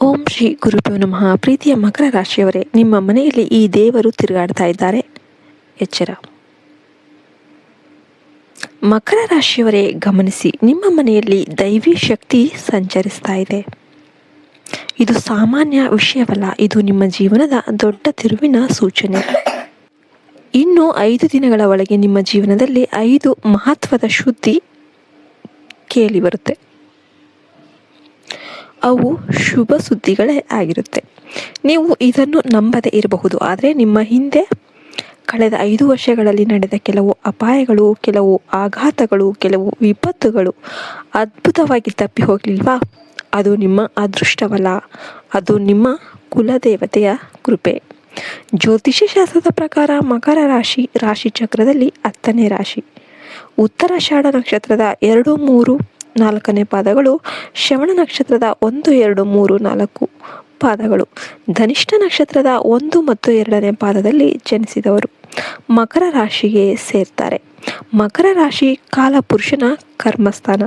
ಓಂ ಶ್ರೀ ಗುರುಭ್ಯೋ ನಮಃ. ಪ್ರೀತಿಯ ಮಕರ ರಾಶಿಯವರೇ, ನಿಮ್ಮ ಮನೆಯಲ್ಲಿ ಈ ದೇವರು ತಿರುಗಾಡ್ತಾ ಇದ್ದಾರೆ, ಎಚ್ಚರ. ಮಕರ ರಾಶಿಯವರೇ ಗಮನಿಸಿ, ನಿಮ್ಮ ಮನೆಯಲ್ಲಿ ದೈವಿ ಶಕ್ತಿ ಸಂಚರಿಸ್ತಾ ಇದೆ. ಇದು ಸಾಮಾನ್ಯ ವಿಷಯವಲ್ಲ, ಇದು ನಿಮ್ಮ ಜೀವನದ ದೊಡ್ಡ ತಿರುವಿನ ಸೂಚನೆ. ಇನ್ನು 5 ದಿನಗಳ ಒಳಗೆ ನಿಮ್ಮ ಜೀವನದಲ್ಲಿ 5 ಮಹತ್ವದ ಶುದ್ಧಿ ಕೇಳಿ ಬರುತ್ತೆ. ಅವು ಶುಭ ಸುದ್ದಿಗಳೇ ಆಗಿರುತ್ತೆ. ನೀವು ಇದನ್ನು ನಂಬದೇ ಇರಬಹುದು, ಆದರೆ ನಿಮ್ಮ ಹಿಂದೆ ಕಳೆದ 5 ವರ್ಷಗಳಲ್ಲಿ ನಡೆದ ಕೆಲವು ಅಪಾಯಗಳು, ಕೆಲವು ಆಘಾತಗಳು, ಕೆಲವು ವಿಪತ್ತುಗಳು ಅದ್ಭುತವಾಗಿ ತಪ್ಪಿ ಹೋಗಲಿಲ್ವಾ? ಅದು ನಿಮ್ಮ ಅದೃಷ್ಟವಲ್ಲ, ಅದು ನಿಮ್ಮ ಕುಲದೇವತೆಯ ಕೃಪೆ. ಜ್ಯೋತಿಷ್ಯ ಶಾಸ್ತ್ರದ ಪ್ರಕಾರ ಮಕರ ರಾಶಿ ಚಕ್ರದಲ್ಲಿ 10ನೇ ರಾಶಿ. ಉತ್ತರಾಷಾಢ ನಕ್ಷತ್ರದ 2, 3, 4ನೇ ಪಾದಗಳು, ಶ್ರವಣ ನಕ್ಷತ್ರದ 1, 2, 3, 4 ಪಾದಗಳು, ಧನಿಷ್ಠ ನಕ್ಷತ್ರದ 1 ಮತ್ತು 2ನೇ ಪಾದದಲ್ಲಿ ಜನಿಸಿದವರು ಮಕರ ರಾಶಿಗೆ ಸೇರ್ತಾರೆ. ಮಕರ ರಾಶಿ ಕಾಲಪುರುಷನ ಕರ್ಮಸ್ಥಾನ.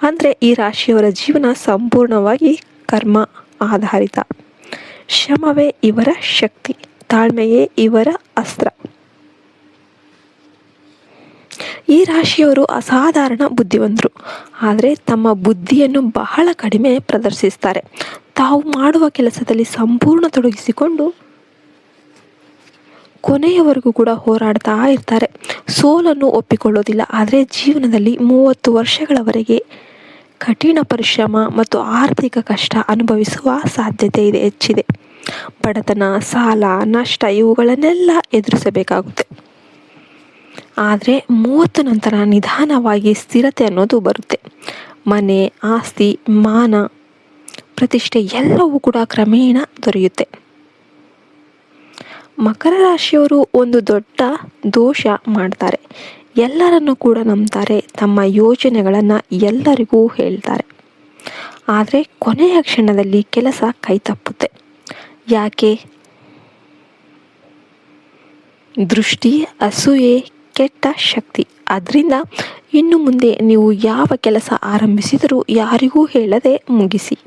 ಅಂದರೆ ಈ ರಾಶಿಯವರ ಜೀವನ ಸಂಪೂರ್ಣವಾಗಿ ಕರ್ಮ ಆಧಾರಿತ. ಶ್ರಮವೇ ಇವರ ಶಕ್ತಿ, ತಾಳ್ಮೆಯೇ ಇವರ ಅಸ್ತ್ರ. ಈ ರಾಶಿಯವರು ಅಸಾಧಾರಣ ಬುದ್ಧಿವಂತರು, ಆದರೆ ತಮ್ಮ ಬುದ್ಧಿಯನ್ನು ಬಹಳ ಕಡಿಮೆ ಪ್ರದರ್ಶಿಸ್ತಾರೆ. ತಾವು ಮಾಡುವ ಕೆಲಸದಲ್ಲಿ ಸಂಪೂರ್ಣ ತೊಡಗಿಸಿಕೊಂಡು ಕೊನೆಯವರೆಗೂ ಕೂಡ ಹೋರಾಡ್ತಾ ಇರ್ತಾರೆ. ಸೋಲನ್ನು ಒಪ್ಪಿಕೊಳ್ಳೋದಿಲ್ಲ, ಆದರೆ ಜೀವನದಲ್ಲಿ 30 ವರ್ಷಗಳವರೆಗೆ ಕಠಿಣ ಪರಿಶ್ರಮ ಮತ್ತು ಆರ್ಥಿಕ ಕಷ್ಟ ಅನುಭವಿಸುವ ಸಾಧ್ಯತೆ ಹೆಚ್ಚಿದೆ. ಬಡತನ, ಸಾಲ, ನಷ್ಟ ಇವುಗಳನ್ನೆಲ್ಲ ಎದುರಿಸಬೇಕಾಗುತ್ತೆ. ಆದರೆ 30 ನಂತರ ನಿಧಾನವಾಗಿ ಸ್ಥಿರತೆ ಅನ್ನೋದು ಬರುತ್ತೆ. ಮನೆ, ಆಸ್ತಿ, ಮಾನ, ಪ್ರತಿಷ್ಠೆ ಎಲ್ಲವೂ ಕೂಡ ಕ್ರಮೇಣ ದೊರೆಯುತ್ತೆ. ಮಕರ ರಾಶಿಯವರು ಒಂದು ದೊಡ್ಡ ದೋಷ ಮಾಡ್ತಾರೆ. ಎಲ್ಲರನ್ನೂ ಕೂಡ ನಂಬ್ತಾರೆ, ತಮ್ಮ ಯೋಜನೆಗಳನ್ನು ಎಲ್ಲರಿಗೂ ಹೇಳ್ತಾರೆ. ಆದರೆ ಕೊನೆಯ ಕ್ಷಣದಲ್ಲಿ ಕೆಲಸ ಕೈ ತಪ್ಪುತ್ತೆ. ಯಾಕೆ? ದೃಷ್ಟಿ, ಅಸೂಯೆ, ಕೆಟ್ಟ ಶಕ್ತಿ. ಅದರಿಂದ ಇನ್ನು ಮುಂದೆ ನೀವು ಯಾವ ಕೆಲಸ ಆರಂಭಿಸಿದರೂ ಯಾರಿಗೂ ಹೇಳದೆ ಮುಗಿಸಿ.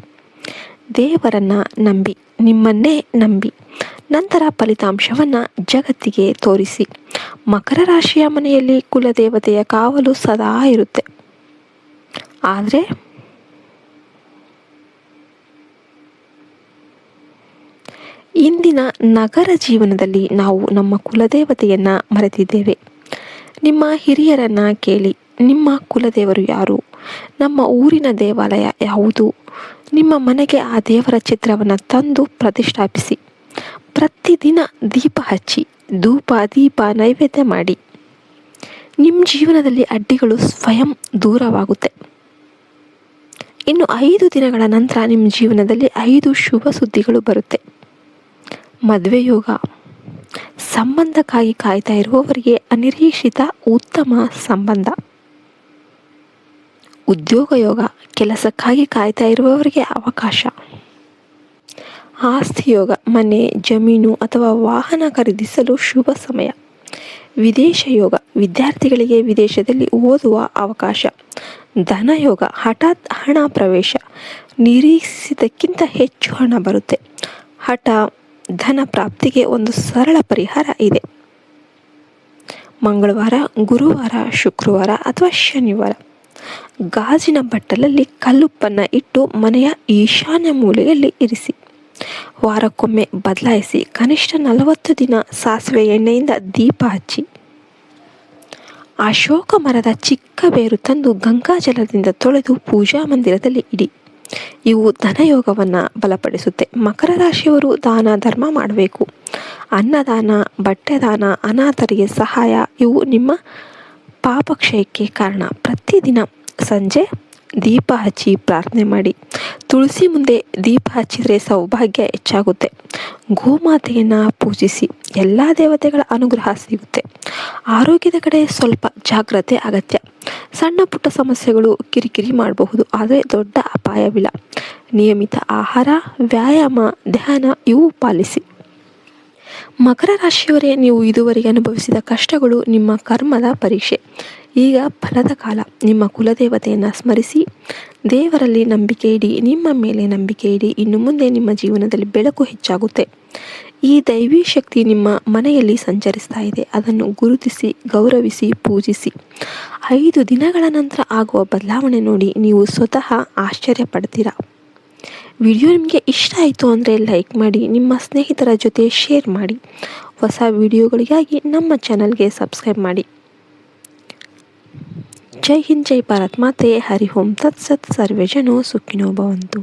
ದೇವರನ್ನು ನಂಬಿ, ನಿಮ್ಮನ್ನೇ ನಂಬಿ, ನಂತರ ಫಲಿತಾಂಶವನ್ನು ಜಗತ್ತಿಗೆ ತೋರಿಸಿ. ಮಕರ ರಾಶಿಯ ಮನೆಯಲ್ಲಿ ಕುಲದೇವತೆಯ ಕಾವಲು ಸದಾ ಇರುತ್ತೆ. ಆದರೆ ಇಂದಿನ ನಗರ ಜೀವನದಲ್ಲಿ ನಾವು ನಮ್ಮ ಕುಲದೇವತೆಯನ್ನು ಮರೆತಿದ್ದೇವೆ. ನಿಮ್ಮ ಹಿರಿಯರನ್ನು ಕೇಳಿ, ನಿಮ್ಮ ಕುಲದೇವರು ಯಾರು? ನಮ್ಮ ಊರಿನ ದೇವಾಲಯ ಯಾವುದು? ನಿಮ್ಮ ಮನೆಗೆ ಆ ದೇವರ ಚಿತ್ರವನ್ನು ತಂದು ಪ್ರತಿಷ್ಠಾಪಿಸಿ. ಪ್ರತಿದಿನ ದೀಪ ಹಚ್ಚಿ, ಧೂಪ ದೀಪ ನೈವೇದ್ಯ ಮಾಡಿ. ನಿಮ್ಮ ಜೀವನದಲ್ಲಿ ಅಡ್ಡಿಗಳು ಸ್ವಯಂ ದೂರವಾಗುತ್ತೆ. ಇನ್ನು 5 ದಿನಗಳ ನಂತರ ನಿಮ್ಮ ಜೀವನದಲ್ಲಿ 5 ಶುಭ ಸುದ್ದಿಗಳು ಬರುತ್ತೆ. ಮದುವೆ ಯೋಗ. ಸಂಬಂಧಕ್ಕಾಗಿ ಕಾಯ್ತಾ ಇರುವವರಿಗೆ ಅನಿರೀಕ್ಷಿತ ಉತ್ತಮ ಸಂಬಂಧ. ಉದ್ಯೋಗ ಯೋಗ. ಕೆಲಸಕ್ಕಾಗಿ ಕಾಯ್ತಾ ಇರುವವರಿಗೆ ಅವಕಾಶ. ಆಸ್ತಿ ಯೋಗ. ಮನೆ, ಜಮೀನು ಅಥವಾ ವಾಹನ ಖರೀದಿಸಲು ಶುಭ ಸಮಯ. ವಿದೇಶ ಯೋಗ. ವಿದ್ಯಾರ್ಥಿಗಳಿಗೆ ವಿದೇಶದಲ್ಲಿ ಓದುವ ಅವಕಾಶ. ಧನ ಯೋಗ. ಹಠಾತ್ ಹಣ ಪ್ರವೇಶ. ನಿರೀಕ್ಷಿಸಿದ್ದಕ್ಕಿಂತ ಹೆಚ್ಚು ಹಣ ಬರುತ್ತೆ. ಹಠ ಧನ ಪ್ರಾಪ್ತಿಗೆ ಒಂದು ಸರಳ ಪರಿಹಾರ ಇದೆ. ಮಂಗಳವಾರ, ಗುರುವಾರ, ಶುಕ್ರವಾರ ಅಥವಾ ಶನಿವಾರ ಗಾಜಿನ ಬಟ್ಟಲಲ್ಲಿ ಕಲ್ಲುಪ್ಪನ್ನು ಇಟ್ಟು ಮನೆಯ ಈಶಾನ್ಯ ಮೂಲೆಯಲ್ಲಿ ಇರಿಸಿ. ವಾರಕ್ಕೊಮ್ಮೆ ಬದಲಾಯಿಸಿ. ಕನಿಷ್ಠ 40 ದಿನ ಸಾಸಿವೆ ಎಣ್ಣೆಯಿಂದ ದೀಪ ಹಚ್ಚಿ. ಅಶೋಕ ಮರದ ಚಿಕ್ಕ ಬೇರು ತಂದು ಗಂಗಾಜಲದಿಂದ ತೊಳೆದು ಪೂಜಾ ಮಂದಿರದಲ್ಲಿ ಇಡಿ. ಇವು ಧನಯೋಗವನ್ನು ಬಲಪಡಿಸುತ್ತೆ. ಮಕರ ರಾಶಿಯವರು ದಾನ ಧರ್ಮ ಮಾಡಬೇಕು. ಅನ್ನದಾನ, ಬಟ್ಟೆ ದಾನ, ಅನಾಥರಿಗೆ ಸಹಾಯ ಇವು ನಿಮ್ಮ ಪಾಪಕ್ಷಯಕ್ಕೆ ಕಾರಣ. ಪ್ರತಿದಿನ ಸಂಜೆ ದೀಪ ಹಚ್ಚಿ ಪ್ರಾರ್ಥನೆ ಮಾಡಿ. ತುಳಸಿ ಮುಂದೆ ದೀಪ ಹಚ್ಚಿದರೆ ಸೌಭಾಗ್ಯ ಹೆಚ್ಚಾಗುತ್ತೆ. ಗೋಮಾತೆಯನ್ನು ಪೂಜಿಸಿ. ಎಲ್ಲ ದೇವತೆಗಳ ಅನುಗ್ರಹ ಸಿಗುತ್ತೆ. ಆರೋಗ್ಯದ ಕಡೆ ಸ್ವಲ್ಪ ಜಾಗ್ರತೆ ಅಗತ್ಯ. ಸಣ್ಣ ಪುಟ್ಟ ಸಮಸ್ಯೆಗಳು ಕಿರಿಕಿರಿ ಮಾಡಬಹುದು, ಆದರೆ ದೊಡ್ಡ ಅಪಾಯವಿಲ್ಲ. ನಿಯಮಿತ ಆಹಾರ, ವ್ಯಾಯಾಮ, ಧ್ಯಾನ ಇವು ಪಾಲಿಸಿ. ಮಕರ ರಾಶಿಯವರೇ, ನೀವು ಇದುವರೆಗೆ ಅನುಭವಿಸಿದ ಕಷ್ಟಗಳು ನಿಮ್ಮ ಕರ್ಮದ ಪರೀಕ್ಷೆ. ಈಗ ಫಲದ ಕಾಲ. ನಿಮ್ಮ ಕುಲದೇವತೆಯನ್ನು ಸ್ಮರಿಸಿ, ದೇವರಲ್ಲಿ ನಂಬಿಕೆ ಇಡಿ, ನಿಮ್ಮ ಮೇಲೆ ನಂಬಿಕೆ ಇಡಿ. ಇನ್ನು ಮುಂದೆ ನಿಮ್ಮ ಜೀವನದಲ್ಲಿ ಬೆಳಕು ಹೆಚ್ಚಾಗುತ್ತೆ. ಈ ದೈವಿ ಶಕ್ತಿ ನಿಮ್ಮ ಮನೆಯಲ್ಲಿ ಸಂಚರಿಸ್ತಾ ಇದೆ. ಅದನ್ನು ಗುರುತಿಸಿ, ಗೌರವಿಸಿ, ಪೂಜಿಸಿ. 5 ದಿನಗಳ ನಂತರ ಆಗುವ ಬದಲಾವಣೆ ನೋಡಿ ನೀವು ಸ್ವತಃ ಆಶ್ಚರ್ಯ ಪಡ್ತೀರಾ. ವಿಡಿಯೋ ನಿಮಗೆ ಇಷ್ಟ ಆಯಿತು ಅಂದರೆ ಲೈಕ್ ಮಾಡಿ, ನಿಮ್ಮ ಸ್ನೇಹಿತರ ಜೊತೆ ಶೇರ್ ಮಾಡಿ. ಹೊಸ ವಿಡಿಯೋಗಳಿಗಾಗಿ ನಮ್ಮ ಚಾನಲ್ಗೆ ಸಬ್ಸ್ಕ್ರೈಬ್ ಮಾಡಿ. ಜೈ ಹಿಂದ್, ಜೈ ಭಾರತ್ ಮಾತೆ. ಹರಿ ಓಂ ತತ್ಸತ್. ಸರ್ವೇ ಜನೋ ಸುಖಿನೋ ಭವಂತು.